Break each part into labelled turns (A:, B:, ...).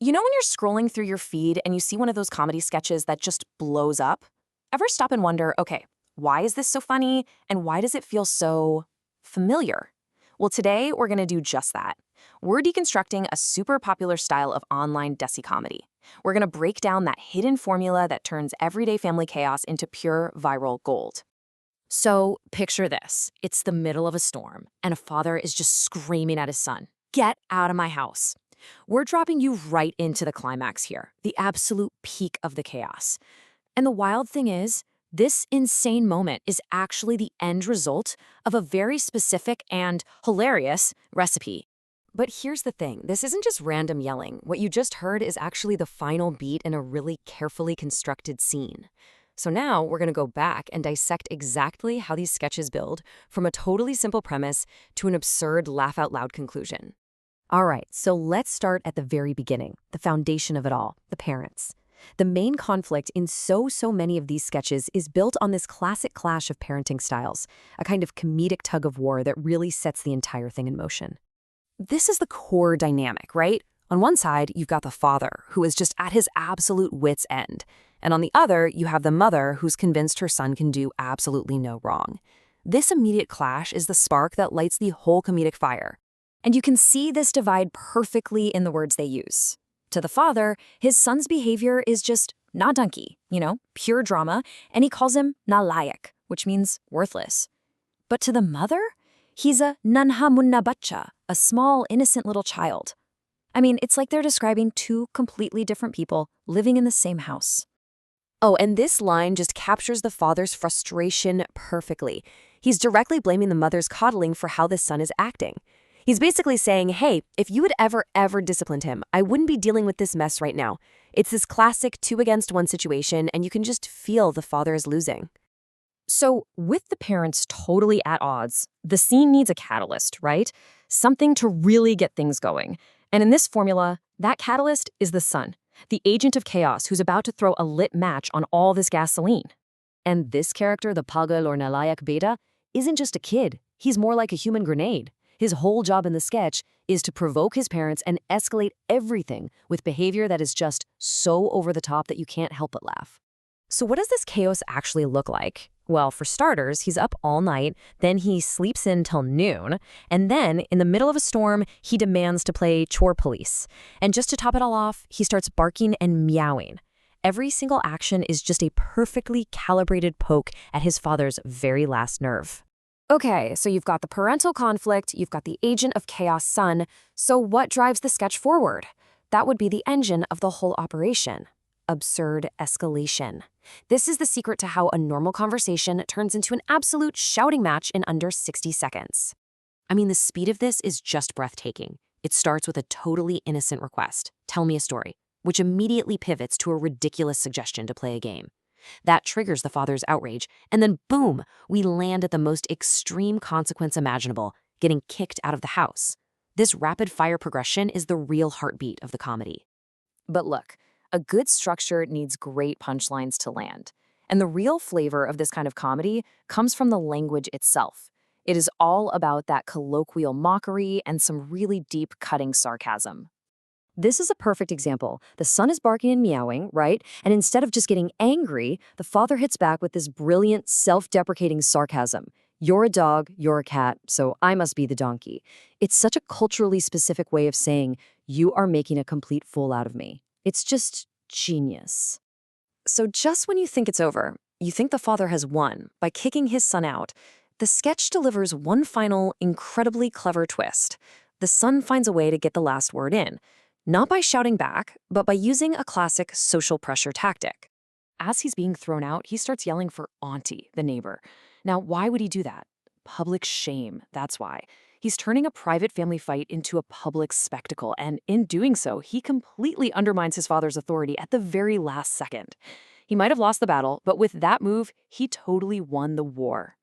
A: You know when you're scrolling through your feed and you see one of those comedy sketches that just blows up? Ever stop and wonder, okay, why is this so funny and why does it feel so familiar? Well, today we're going to do just that. We're deconstructing a super popular style of online DeSi comedy. We're going to break down that hidden formula that turns everyday family chaos into pure viral gold. So picture this. It's the middle of a storm, and a father is just screaming at his son, "Get out of my house." We're dropping you right into the climax here, the absolute peak of the chaos. And the wild thing is, this insane moment is actually the end result of a very specific and hilarious recipe. But here's the thing, this isn't just random yelling. What you just heard is actually the final beat in a really carefully constructed scene. So now we're going to go back and dissect exactly how these sketches build from a totally simple premise to an absurd laugh-out-loud conclusion. All right, so let's start at the very beginning, the foundation of it all, the parents. The main conflict in so many of these sketches is built on this classic clash of parenting styles, a kind of comedic tug of war that really sets the entire thing in motion. This is the core dynamic, right? On one side, you've got the father, who is just at his absolute wit's end. And on the other, you have the mother who's convinced her son can do absolutely no wrong. This immediate clash is the spark that lights the whole comedic fire. And you can see this divide perfectly in the words they use. To the father, his son's behavior is just na donkey, pure drama, and he calls him nalayak, which means worthless. But to the mother, he's a nanha munna bacha, a small, innocent little child. I mean, it's like they're describing two completely different people living in the same house. Oh, and this line just captures the father's frustration perfectly. He's directly blaming the mother's coddling for how the son is acting. He's basically saying, hey, if you had ever disciplined him, I wouldn't be dealing with this mess right now. It's this classic 2-against-1 situation, and you can just feel the father is losing. So, with the parents totally at odds, the scene needs a catalyst, right? Something to really get things going. And in this formula, that catalyst is the son, the agent of chaos who's about to throw a lit match on all this gasoline. And this character, the Pagal or Nalayak Beta, isn't just a kid. He's more like a human grenade. His whole job in the sketch is to provoke his parents and escalate everything with behavior that is just so over the top that you can't help but laugh. So what does this chaos actually look like? Well, for starters, he's up all night, then he sleeps in till noon, and then, in the middle of a storm, he demands to play chore police. And just to top it all off, he starts barking and meowing. Every single action is just a perfectly calibrated poke at his father's very last nerve. Okay, so you've got the parental conflict, you've got the agent of chaos son, so what drives the sketch forward? That would be the engine of the whole operation. Absurd escalation. This is the secret to how a normal conversation turns into an absolute shouting match in under 60 seconds. I mean, the speed of this is just breathtaking. It starts with a totally innocent request, "Tell me a story," which immediately pivots to a ridiculous suggestion to play a game. That triggers the father's outrage, and then boom, we land at the most extreme consequence imaginable, getting kicked out of the house. This rapid-fire progression is the real heartbeat of the comedy. But look, a good structure needs great punchlines to land. And the real flavor of this kind of comedy comes from the language itself. It is all about that colloquial mockery and some really deep cutting sarcasm. This is a perfect example. The son is barking and meowing, right? And instead of just getting angry, the father hits back with this brilliant, self-deprecating sarcasm. You're a dog, you're a cat, so I must be the donkey. It's such a culturally specific way of saying, you are making a complete fool out of me. It's just genius. So just when you think it's over, you think the father has won by kicking his son out, the sketch delivers one final, incredibly clever twist. The son finds a way to get the last word in. Not by shouting back, but by using a classic social pressure tactic. As he's being thrown out, he starts yelling for Auntie, the neighbor. Now, why would he do that? Public shame, that's why. He's turning a private family fight into a public spectacle, and in doing so, he completely undermines his father's authority at the very last second. He might have lost the battle, but with that move, he totally won the war.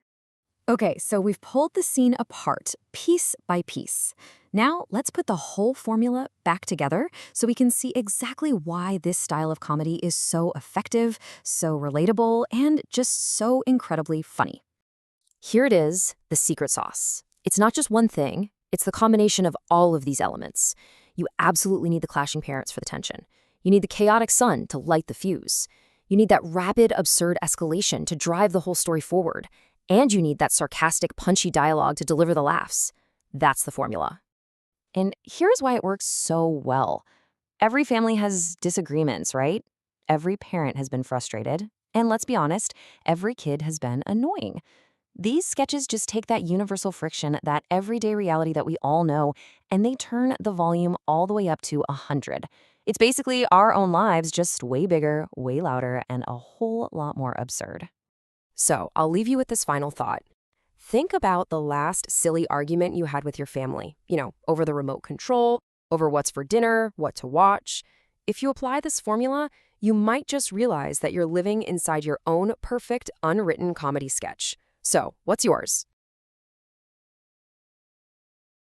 A: Okay, so we've pulled the scene apart, piece by piece. Now, let's put the whole formula back together so we can see exactly why this style of comedy is so effective, so relatable, and just so incredibly funny. Here it is, the secret sauce. It's not just one thing, it's the combination of all of these elements.
B: You absolutely need the clashing parents for the tension. You need the chaotic son to light the fuse. You need that rapid, absurd escalation to drive the whole story forward. And you need that sarcastic, punchy dialogue to deliver the laughs. That's the formula.
A: And here's why it works so well. Every family has disagreements, right? Every parent has been frustrated. And let's be honest, every kid has been annoying. These sketches just take that universal friction, that everyday reality that we all know, and they turn the volume all the way up to 100. It's basically our own lives, just way bigger, way louder, and a whole lot more absurd.
B: So, I'll leave you with this final thought. Think about the last silly argument you had with your family, over the remote control, over what's for dinner, what to watch. If you apply this formula, you might just realize that you're living inside your own perfect, unwritten comedy sketch. So, what's yours?